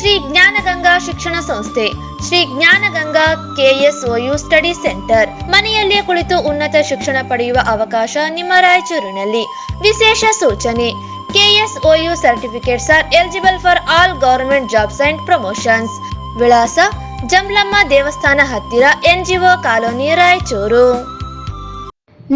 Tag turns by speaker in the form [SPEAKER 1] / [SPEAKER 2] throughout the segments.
[SPEAKER 1] ಶ್ರೀ ಜ್ಞಾನಗಂಗಾ ಶಿಕ್ಷಣ ಸಂಸ್ಥೆ, Shri Jnanaganga KSOU study centre. ಮನೆಯಲ್ಲಿಯೇ ಕುಳಿತು ಉನ್ನತ ಶಿಕ್ಷಣ ಪಡೆಯುವ ಅವಕಾಶ ನಿಮ್ಮ ರಾಯಚೂರಿನಲ್ಲಿ. ವಿಶೇಷ ಸೂಚನೆ: KSOU certificates are eligible for all government jobs and promotions. ವಿಳಾಸ: ಜಮಲಮ್ಮ ದೇವಸ್ಥಾನ ಹತ್ತಿರ, NGO ಕಾಲೋನಿ, ರಾಯಚೂರು.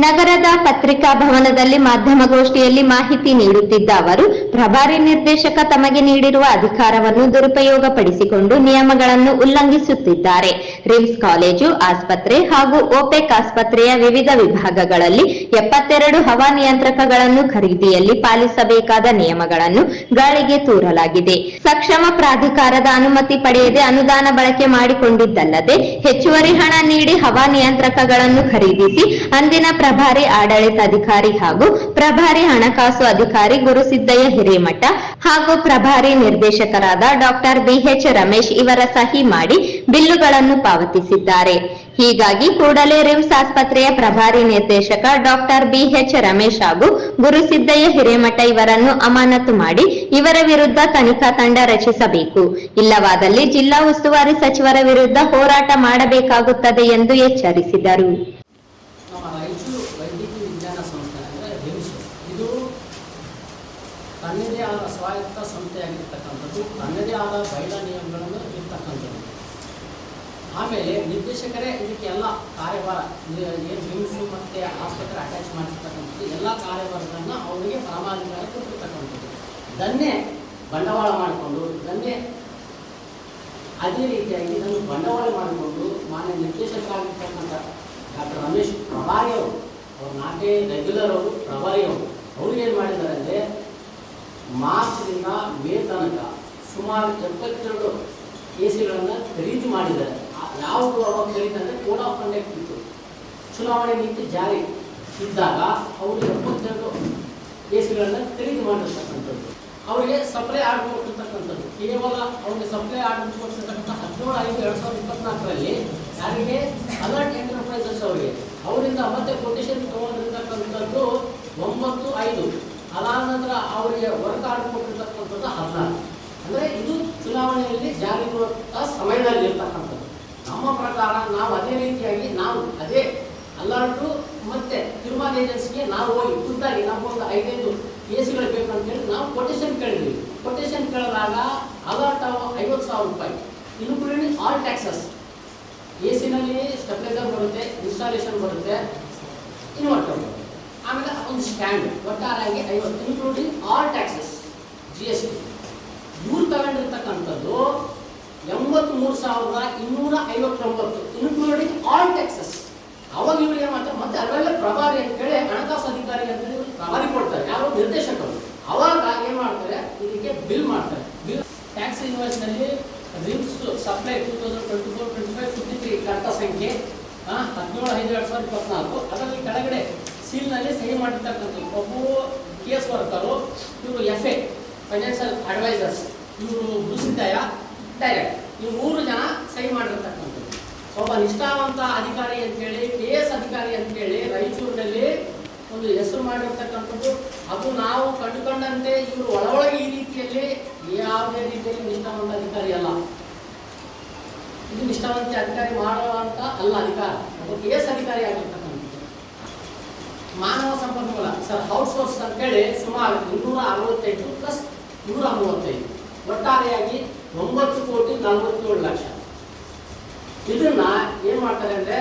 [SPEAKER 2] ನಗರದ ಪತ್ರಿಕಾ ಭವನದಲ್ಲಿ ಮಾಧ್ಯಮಗೋಷ್ಠಿಯಲ್ಲಿ ಮಾಹಿತಿ ನೀಡುತ್ತಿದ್ದ ಅವರು, ಪ್ರಭಾರಿ ನಿರ್ದೇಶಕ ತಮಗೆ ನೀಡಿರುವ ಅಧಿಕಾರವನ್ನು ದುರುಪಯೋಗಪಡಿಸಿಕೊಂಡು ನಿಯಮಗಳನ್ನು ಉಲ್ಲಂಘಿಸುತ್ತಿದ್ದಾರೆ. ರಿಮ್ಸ್ ಕಾಲೇಜು, ಆಸ್ಪತ್ರೆ ಹಾಗೂ ಓಪೆಕ್ ಆಸ್ಪತ್ರೆಯ ವಿವಿಧ ವಿಭಾಗಗಳಲ್ಲಿ 72 ಹವಾನಿಯಂತ್ರಕಗಳನ್ನು ಖರೀದಿಯಲ್ಲಿ ಪಾಲಿಸಬೇಕಾದ ನಿಯಮಗಳನ್ನು ಗಾಳಿಗೆ ತೂರಲಾಗಿದೆ. ಸಕ್ಷಮ ಪ್ರಾಧಿಕಾರದ ಅನುಮತಿ ಪಡೆಯದೆ ಅನುದಾನ ಬಳಕೆ ಮಾಡಿಕೊಂಡಿದ್ದಲ್ಲದೆ ಹೆಚ್ಚುವರಿ ಹಣ ನೀಡಿ ಹವಾನಿಯಂತ್ರಕಗಳನ್ನು ಖರೀದಿಸಿ ಅಂದಿನ ಪ್ರಭಾರಿ ಆಡಳಿತಾಧಿಕಾರಿ ಹಾಗೂ ಪ್ರಭಾರಿ ಹಣಕಾಸು ಅಧಿಕಾರಿ ಗುರುಸಿದ್ದಯ್ಯ ಹಿರೇಮಠ ಹಾಗೂ ಪ್ರಭಾರಿ ನಿರ್ದೇಶಕರಾದ ಡಾಕ್ಟರ್ BH ರಮೇಶ್ ಇವರ ಸಹಿ ಮಾಡಿ ಬಿಲ್ಲುಗಳನ್ನು ಪಾವತಿಸಿದ್ದಾರೆ. ಹೀಗಾಗಿ ಕೂಡಲೇ ರಿಮ್ಸ್ ಆಸ್ಪತ್ರೆಯ ಪ್ರಭಾರಿ ನಿರ್ದೇಶಕ ಡಾಕ್ಟರ್ BH ರಮೇಶ್ ಹಾಗೂ ಗುರುಸಿದ್ದಯ್ಯ ಹಿರೇಮಠ ಇವರನ್ನು ಅಮಾನತು ಮಾಡಿ ಇವರ ವಿರುದ್ಧ ತನಿಖಾ ತಂಡ ರಚಿಸಬೇಕು. ಇಲ್ಲವಾದಲ್ಲಿ ಜಿಲ್ಲಾ ಉಸ್ತುವಾರಿ ಸಚಿವರ ವಿರುದ್ಧ ಹೋರಾಟ ಮಾಡಬೇಕಾಗುತ್ತದೆ ಎಂದು ಎಚ್ಚರಿಸಿದರು.
[SPEAKER 3] ತನ್ನದೇ ಆದ ಸ್ವಾಯತ್ತ ಸಂಸ್ಥೆಯಾಗಿರ್ತಕ್ಕಂಥದ್ದು, ತನ್ನದೇ ಆದ ಬಯಲ ನಿಯಮಗಳನ್ನು ಇರ್ತಕ್ಕಂಥದ್ದು. ಆಮೇಲೆ ನಿರ್ದೇಶಕರೇ ಇದಕ್ಕೆಲ್ಲ ಕಾರ್ಯಭಾರ, ಏನು ರಿಮ್ಸ್ ಮತ್ತು ಆಸ್ಪತ್ರೆ ಅಟ್ಯಾಚ್ ಮಾಡಿರ್ತಕ್ಕಂಥದ್ದು ಎಲ್ಲ ಕಾರ್ಯಭಾರಗಳನ್ನು ಅವರಿಗೆ ಪರಮಾಧಿಕಾರ ಕೊಟ್ಟಿರ್ತಕ್ಕಂಥದ್ದು. ಇದನ್ನೇ ಬಂಡವಾಳ ಮಾಡಿಕೊಂಡು, ಇದನ್ನೇ ಅದೇ ರೀತಿಯಾಗಿ ಇದನ್ನು ಬಂಡವಾಳ ಮಾಡಿಕೊಂಡು ಮಾನ್ಯ ನಿರ್ದೇಶಕರಾಗಿರ್ತಕ್ಕಂಥ ಡಾಕ್ಟರ್ ರಮೇಶ್ ಪ್ರಭಾರಿ ಅವರು, ಅವ್ರು 4 ರೆಗ್ಯುಲರ್ ಅವರು, ಪ್ರಭಾರಿ ಅವರು, ಅವ್ರು ಏನು ಮಾಡಿದ್ದಾರೆ ಅಂದರೆ ಮಾರ್ಚ್ನಿಂದ ಮೇ ತನಕ ಸುಮಾರು 72 ಕೇಸುಗಳನ್ನು ಖರೀದಿ ಮಾಡಿದ್ದಾರೆ. ಯಾವುದು ಅವಾಗ ಖರೀದಿ ಅಂದರೆ ಕೋಡ್ ಆಫ್ ಕಂಡಕ್ಟ್ ಇತ್ತು, ಚುನಾವಣೆ ನೀತಿ ಜಾರಿ ಇದ್ದಾಗ ಅವರು 72 ಕೇಸುಗಳನ್ನು ಖರೀದಿ ಮಾಡಿರ್ತಕ್ಕಂಥದ್ದು. ಅವರಿಗೆ ಸಪ್ಲೈ ಆರ್ಡರ್ ಕೊಟ್ಟಿರ್ತಕ್ಕಂಥದ್ದು, ಕೇವಲ ಅವ್ರಿಗೆ ಸಪ್ಲೈ ಆರ್ಡರ್ ಕೊಟ್ಟಿರ್ತಕ್ಕಂಥ 17/5/2024ರಲ್ಲಿ ಯಾರಿಗೆ ಅಲರ್ಟ್ ಎಂಟರ್ಪ್ರೈಸಸ್ ಅವರಿಂದ ಮತ್ತೆ ಕೊಟೇಶನ್ ತೊಗೊಂಡಿರ್ತಕ್ಕಂಥದ್ದು 9/5. ಅದಾದ ನಂತರ ಅವರಿಗೆ ವರ್ಕ್ ಆರ್ಡರ್ ಕೊಟ್ಟಿರ್ತಕ್ಕಂಥದ್ದು 14. ಅಂದರೆ ಇದು ಚುನಾವಣೆಯಲ್ಲಿ ಜಾರಿ ಸಮಯದಲ್ಲಿ ಇರ್ತಕ್ಕಂಥದ್ದು. ನಮ್ಮ ಪ್ರಕಾರ ನಾವು ಅದೇ ರೀತಿಯಾಗಿ ನಾವು ಅದೇ ಅಲರ್ಟು ಮತ್ತು ತೀರ್ಮಾನ ಏಜೆನ್ಸಿಗೆ ನಾವು ಹೋಗಿ ಖುದ್ದಾಗಿ ನಮಗೊಂದು 5 ಕೇಸುಗಳು ಬೇಕಂತೇಳಿ ನಾವು ಕೊಟೇಶನ್ ಕೇಳಿದ್ವಿ. ಕೊಟೇಶನ್ ಕೇಳಿದಾಗ ಅಲರ್ಟ್ 50,000 ರೂಪಾಯಿ, ಇನ್ಕ್ಲೂಡಿಂಗ್ ಆಲ್ ಟ್ಯಾಕ್ಸಸ್. AC-ನಲ್ಲಿ ಸ್ಟೆಬಿಲೈಸರ್ ಬರುತ್ತೆ, ಇನ್ಸ್ಟಾಲೇಷನ್ ಬರುತ್ತೆ, ಇನ್ವರ್ಟರ್ ಬರುತ್ತೆ, ಆಮೇಲೆ ಒಂದು ಸ್ಟ್ಯಾಂಡ್, ಒಟ್ಟಾರೆಯಾಗಿ 50 ಇನ್ಕ್ಲೂಡಿಂಗ್ ಆಲ್ ಟ್ಯಾಕ್ಸಸ್, GST. ಇವ್ರು ತಗೊಂಡಿರ್ತಕ್ಕಂಥದ್ದು 83,259 ಇನ್ಕ್ಲೂಡಿಂಗ್ ಆಲ್ ಟ್ಯಾಕ್ಸಸ್. ಅವಾಗ ಇವ್ರು ಏನು ಮಾಡ್ತಾರೆ, ಮತ್ತೆ ಅದರಲ್ಲೇ ಪ್ರಭಾರಿ ಅಂತೇಳಿ ಹಣಕಾಸು ಅಧಿಕಾರಿ ಅಂತೇಳಿ ಪ್ರಭಾರಿ ಕೊಡ್ತಾರೆ, ಯಾರೋ ನಿರ್ದೇಶಕರು. ಅವಾಗ ಏನು ಮಾಡ್ತಾರೆ, ಇದಕ್ಕೆ ಬಿಲ್ ಮಾಡ್ತಾರೆ. ಬಿಲ್ ಟ್ಯಾಕ್ಸ್ ಇನ್ವಾಯ್ಸ್ನಲ್ಲಿ ರಿಮ್ಸ್ ಸಪ್ಲೈ 2024-25 ಕರ್ತ ಸಂಖ್ಯೆ 17/5/2024, ಅದರಲ್ಲಿ ಕೆಳಗಡೆ ಸೀಲ್ನಲ್ಲಿ ಸಹಿ ಮಾಡಿರ್ತಕ್ಕಂಥದ್ದು ಒಬ್ಬರು ಕೇಸ್ ವರ್ಕರು, ಇವರು FA ಫೈನಾನ್ಷಿಯಲ್ ಅಡ್ವೈಸರ್ಸ್, ಇವರು ಗುರುಸಿದ್ದಯ್ಯ ಡೈರೆಕ್ಟ್, ಇವರು 3 ಜನ ಸಹಿ ಮಾಡಿರ್ತಕ್ಕಂಥದ್ದು. ಒಬ್ಬ ನಿಷ್ಠಾವಂತ ಅಧಿಕಾರಿ ಅಂತೇಳಿ KS ಅಧಿಕಾರಿ ಅಂತೇಳಿ ರಾಯಚೂರಿನಲ್ಲಿ ಒಂದು ಹೆಸರು ಮಾಡಿರ್ತಕ್ಕಂಥದ್ದು. ಅದು ನಾವು ಕಂಡುಕೊಂಡಂತೆ ಇವರು ಒಳಗೆ ಈ ರೀತಿಯಲ್ಲಿ ಯಾವುದೇ ರೀತಿಯಲ್ಲಿ ನಿಷ್ಠಾವಂತ ಅಧಿಕಾರಿ ಅಲ್ಲ. ಇದು ನಿಷ್ಠಾವಂತ ಅಧಿಕಾರಿ ಮಾಡುವಂತ ಅಲ್ಲ ಅಧಿಕಾರ, ಒಬ್ಬ KS ಅಧಿಕಾರಿ ಆಗಿರ್ತಕ್ಕಂಥದ್ದು. ಮಾನವ ಸಂಪನ್ಮೂಲ ಔಟ್ಸೋರ್ಸ್ ಅಂತೇಳಿ ಸುಮಾರು 265 ಪ್ಲಸ್ 135, ಒಟ್ಟಾರೆಯಾಗಿ 9,47,00,000. ಇದನ್ನ ಏನ್ ಮಾಡ್ತಾರೆ ಅಂದ್ರೆ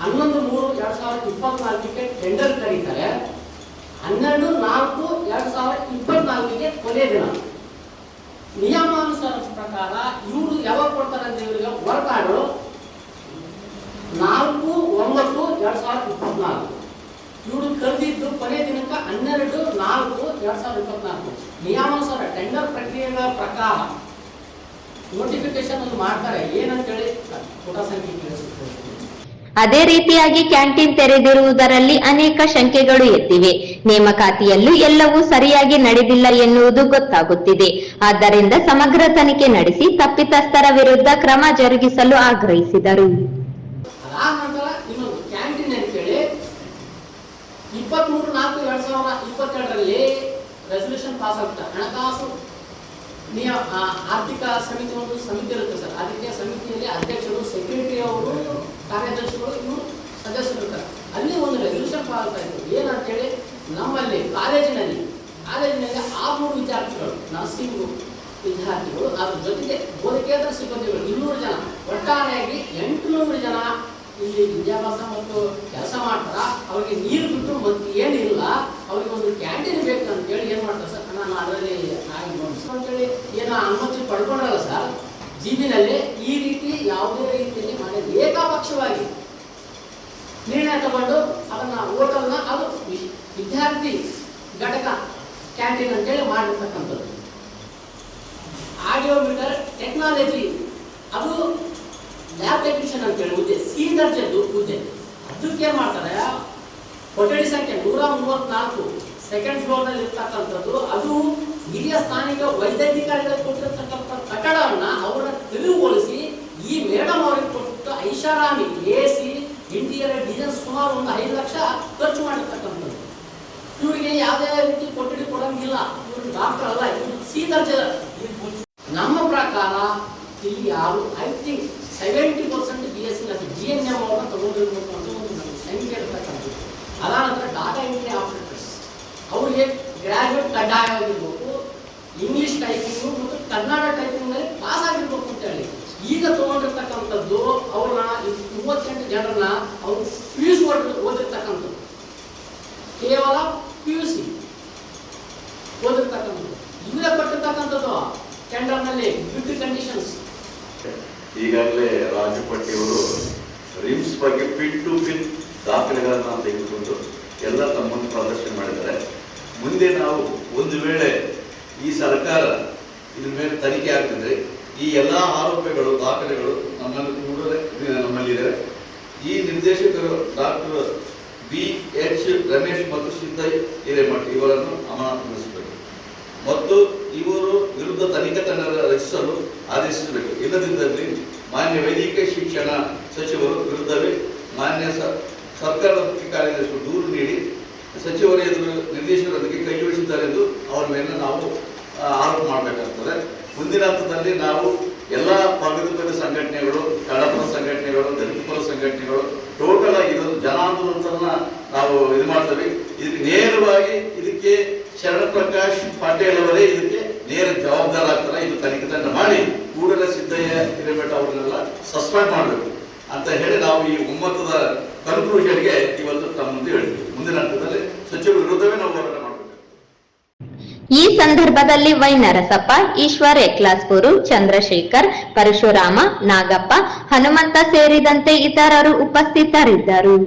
[SPEAKER 3] 11/3/2024ಗೆ ಟೆಂಡರ್ ಕರೀತಾರೆ. 12/4/2024ಗೆ ಕೊನೆಯ ದಿನ. ನಿಯಮಾನುಸಾರ ಪ್ರಕಾರ ಇವರು ಯಾವಾಗ ಕೊಡ್ತಾರೆ ಅಂದ್ರೆ ಇವರಿಗೆ ವರ್ಕ್ ಆರ್ಡರ್ 4/9/2024. ಇವರು ಕರೆದಿದ್ದು ಕೊನೆಯ ದಿನಕ್ಕೆ 12/4/2024. ನಿಯಮಾನುಸಾರ ಟೆಂಡರ್ ಪ್ರಕ್ರಿಯೆಗಳ ಪ್ರಕಾರ ನೋಟಿಫಿಕೇಶನ್ ಅನ್ನು ಮಾಡ್ತಾರೆ. ಏನಂತೇಳಿ ಪುಟ ಸಂಖ್ಯೆ ತಿಳಿಸುತ್ತೆ.
[SPEAKER 2] ಅದೇ ರೀತಿಯಾಗಿ ಕ್ಯಾಂಟೀನ್ ತೆರೆದಿರುವುದರಲ್ಲಿ ಅನೇಕ ಶಂಕೆಗಳು ಎದ್ದಿವೆ. ನೇಮಕಾತಿಯಲ್ಲೂ ಎಲ್ಲವೂ ಸರಿಯಾಗಿ ನಡೆದಿಲ್ಲ ಎನ್ನುವುದು ಗೊತ್ತಾಗುತ್ತಿದೆ. ಆದ್ದರಿಂದ ಸಮಗ್ರ ತನಿಖೆ ನಡೆಸಿ ತಪ್ಪಿತಸ್ಥರ ವಿರುದ್ಧ ಕ್ರಮ ಜರುಗಿಸಲು ಆಗ್ರಹಿಸಿದರು.
[SPEAKER 3] ಕ್ಯಾಂಟೀನ್ ಅಂತೇಳಿ 23/4/2022ರಲ್ಲಿ ರೆಸಲ್ಯೂಷನ್ ಪಾಸ್ ಆಗುತ್ತೆ. ಹಣಕಾಸು ಆರ್ಥಿಕ ಸಮಿತಿ ಒಂದು ಸಮಿತಿ ಇರುತ್ತೆ ಸರ್. ಅದಕ್ಕೆ ಸಮಿತಿಯಲ್ಲಿ ಅಧ್ಯಕ್ಷರು, ಸೆಕ್ರೆಟರಿ ಅವರು, ಕಾರ್ಯದರ್ಶಿಗಳು, ಇವರು ಸದಸ್ಯರು ಇರ್ತಾರೆ. ಅಲ್ಲಿ ಒಂದು ರೆಸಲ್ಯೂಷನ್ ಪಾಸ್ ಆಯಿತು. ಏನಂತೇಳಿ ನಮ್ಮಲ್ಲಿ ಕಾಲೇಜಿನಲ್ಲಿ 600 ವಿದ್ಯಾರ್ಥಿಗಳು, ನರ್ಸಿಂಗ್ ವಿದ್ಯಾರ್ಥಿಗಳು, ಅದ್ರ ಜೊತೆಗೆ ಬೋಧಕೇತರ ಸಿಬ್ಬಂದಿಗಳು 200 ಜನ, ಒಟ್ಟಾರೆಯಾಗಿ 800 ಜನ ಇಲ್ಲಿ ವಿದ್ಯಾಭ್ಯಾಸ ಮತ್ತು ಕೆಲಸ ಮಾಡ್ತಾರ. ಅವ್ರಿಗೆ ನೀರು ಬಿಟ್ಟು ಮತ್ತು ಏನಿಲ್ಲ, ಅವ್ರಿಗೆ ಒಂದು ಕ್ಯಾಂಟೀನ್ ಬೇಕು ಅಂತೇಳಿ ಏನು ಮಾಡ್ತಾರೆ ಸರ್, ನಾನು ಅದರಲ್ಲಿ ಅಂತೇಳಿ ಏನೋ ಅನುಮತಿ ಪಡ್ಕೊಂಡ್ರಲ್ಲ ಸರ್, ಜಿಬಿನಲ್ಲಿ ಈ ರೀತಿ ಯಾವುದೇ ರೀತಿಯಲ್ಲಿ ಮಾಡಿ ಏಕಪಕ್ಷವಾಗಿ ನಿರ್ಣಯ ತಗೊಂಡು ಅದನ್ನ ಹೋಟೆಲ್ನ ಅದು ವಿದ್ಯಾರ್ಥಿ ಘಟಕ ಕ್ಯಾಂಟೀನ್ ಅಂತೇಳಿ ಮಾಡಿರ್ತಕ್ಕಂಥದ್ದು. ಆಡಿಯೋಮೀಟರ್ ಟೆಕ್ನಾಲಜಿ ಅದು ಲ್ಯಾಬ್ ಟೆಕ್ನಿಷಿಯನ್ ಅಂತೇಳಿ ಹುದ್ದೆ, ಸಿ ದರ್ಜೆದ್ದು ಹುದ್ದೆ. ಅದಕ್ಕೆ ಮಾಡ್ತಾರೆ ಕೊಠಡಿ ಸಂಖ್ಯೆ 134 ಸೆಕೆಂಡ್ ಫ್ಲೋರ್ನಲ್ಲಿ ಇರ್ತಕ್ಕಂಥದ್ದು. ಅದು ಹಿರಿಯ ಸ್ಥಾನಿಕ ವೈದ್ಯಾಧಿಕಾರಿಗಳಿಗೆ ಕೊಟ್ಟಿರ್ತಕ್ಕಂಥ ಕಟ್ಟಡವನ್ನು ಅವರ ತಿಳಿಗೊಳಿಸಿ ಈ ಮೇಡಮ್ ಅವರಿಗೆ ಕೊಟ್ಟು ಐಷಾರಾಮಿ AC ಇಂಟೀರಿಯರ್ ಡಿಸೈನ್ ಸುಮಾರು ಒಂದು 5 ಲಕ್ಷ ಖರ್ಚು ಮಾಡಿರ್ತಕ್ಕಂಥದ್ದು. ಇವರಿಗೆ ಯಾವುದೇ ರೀತಿ ಕೊಠಡಿ ಕೊಡಂಗಿಲ್ಲ. ಇವರು ಡಾಕ್ಟರ್ ಅಲ್ಲ, ಇವರು ಸಿ ದರ್ಜೆ. ನಮ್ಮ ಪ್ರಕಾರ ಇಲ್ಲಿ ಯಾರು ಐ ಥಿಂಕ್ 70% BSc GNM ಅವ್ರನ್ನ ತಗೊಂಡಿರ್ಬೇಕು ಅಂತ ಒಂದು ಸಂಖ್ಯೆ ಇರ್ತಕ್ಕಂಥದ್ದು. ಅದಾನಂತರ ಡಾಟಾ ಎಂಟ್ರಿ ಆಪರೇಟರ್ಸ್ ಅವರಿಗೆ ಗ್ರಾಜ್ಯುಯೇಟ್ ಕಡ್ಡಾಯ ಆಗಿರ್ಬೇಕು, ಇಂಗ್ಲಿಷ್ ಟೈಪಿಂಗು ಮತ್ತು ಕನ್ನಡ ಟೈಪಿಂಗ್ನಲ್ಲಿ ಪಾಸ್ ಆಗಿರ್ಬೇಕು ಅಂತ ಹೇಳಿ ಈಗ ತಗೊಂಡಿರ್ತಕ್ಕಂಥದ್ದು. ಅವ್ರನ್ನ 38 ಜನರನ್ನ ಅವರು PUC ಓದಿರ್ತಕ್ಕಂಥದ್ದು, ಕೇವಲ PUC ಓದಿರ್ತಕ್ಕಂಥದ್ದು. ಇವರೇ ಕೊಟ್ಟಿರ್ತಕ್ಕಂಥದ್ದು ಟೆಂಡರ್ನಲ್ಲಿ ವಿತ್ ಕಂಡೀಷನ್ಸ್.
[SPEAKER 4] ಈಗಾಗಲೇ ರಾಜಪಟ್ಟಿಯವರು ರಿಮ್ಸ್ ಬಗ್ಗೆ ಪಿನ್ ಟು ಪಿನ್ ದಾಖಲೆಗಳನ್ನು ತೆಗೆದುಕೊಂಡು ಎಲ್ಲ ತಮ್ಮನ್ನು ಪ್ರದರ್ಶನ ಮಾಡಿದ್ದಾರೆ. ಮುಂದೆ ನಾವು ಒಂದು ವೇಳೆ ಈ ಸರ್ಕಾರ ಇದ್ರ ಮೇಲೆ ತನಿಖೆ ಆಗ್ತಿದ್ರೆ ಈ ಎಲ್ಲ ಆರೋಪಗಳು ದಾಖಲೆಗಳು ನಮ್ಮಲ್ಲಿದೆ. ಈ ನಿರ್ದೇಶಕರು ಡಾಕ್ಟರ್ BH ರಮೇಶ್ ಮತ್ತು ಸಿದ್ದಯ್ಯ ಹಿರೇಮಠ್ ಇವರನ್ನು ಅಮಾನತುಗೊಳಿಸಬೇಕು ಮತ್ತು ಇವರು ವಿರುದ್ಧ ತನಿಖಾ ತಂಡ ರಚಿಸಲು ಆದೇಶಿಸಬೇಕು. ಇಲ್ಲದಿದ್ದಲ್ಲಿ ಮಾನ್ಯ ವೈದ್ಯಕೀಯ ಶಿಕ್ಷಣ ಸಚಿವರು ವಿರುದ್ಧವೇ ಮಾನ್ಯ ಸರ್ಕಾರದ ಮುಖ್ಯ ಕಾರ್ಯದರ್ಶಿಗಳು ದೂರು ನೀಡಿ ಸಚಿವರ ಎದುರು ನಿರ್ದೇಶಕರೊಂದಿಗೆ ಕೈ ಜೋಡಿಸಿದ್ದಾರೆ ಎಂದು ಅವರ ಮೇಲೆ ನಾವು ಆರೋಪ ಮಾಡಬೇಕಾಗ್ತದೆ. ಮುಂದಿನ ಹಂತದಲ್ಲಿ ನಾವು ಎಲ್ಲ ಪ್ರಗತಿಪರ ಸಂಘಟನೆಗಳು, ಕನ್ನಡಪರ ಸಂಘಟನೆಗಳು, ದಲಿತಪರ ಸಂಘಟನೆಗಳು ಟೋಟಲ್ ಆಗಿ ಇದೊಂದು ಜನಾಂದೋಲನ ನಾವು ಇದು ಮಾಡ್ತೇವೆ. ಇದಕ್ಕೆ ನೇರವಾಗಿ ಇದಕ್ಕೆ ಶರಣಪ್ರಕಾಶ್ ಪಾಟೀಲ್ ಅವರೇ ಇದಕ್ಕೆ ನೇರ ಜವಾಬ್ದಾರ ಆಗ್ತಾರೆ. ಇದು ತನಿಖೆ ತಂಡ ಮಾಡಿ ಕೂಡಲೇ ಸಿದ್ದಯ್ಯ ಹಿರೇಮಠ ಅವರನ್ನೆಲ್ಲ ಸಸ್ಪೆಂಡ್ ಮಾಡಬೇಕು ಅಂತ ಹೇಳಿ ನಾವು ಈ ಒಮ್ಮತದ ಕನ್ಕ್ಲೂಷನ್ಗೆ ಇವತ್ತು ತಮ್ಮ ಮುಂದೆ ಹೇಳ್ತೀವಿ. ಮುಂದಿನ ಹಂತದಲ್ಲಿ ಸಚಿವರ ವಿರುದ್ಧವೇ ನಾವು ಹೋರಾಟ ಮಾಡಬೇಕು.
[SPEAKER 2] ಈ ಸಂದರ್ಭದಲ್ಲಿ ವೈ ನರಸಪ್ಪ, ಈಶ್ವರ್ ಎಕ್ಲಾಸ್ಪುರು, ಚಂದ್ರಶೇಖರ್, ಪರಶುರಾಮ, ನಾಗಪ್ಪ, ಹನುಮಂತ ಸೇರಿದಂತೆ ಇತರರು ಉಪಸ್ಥಿತರಿದ್ದರು.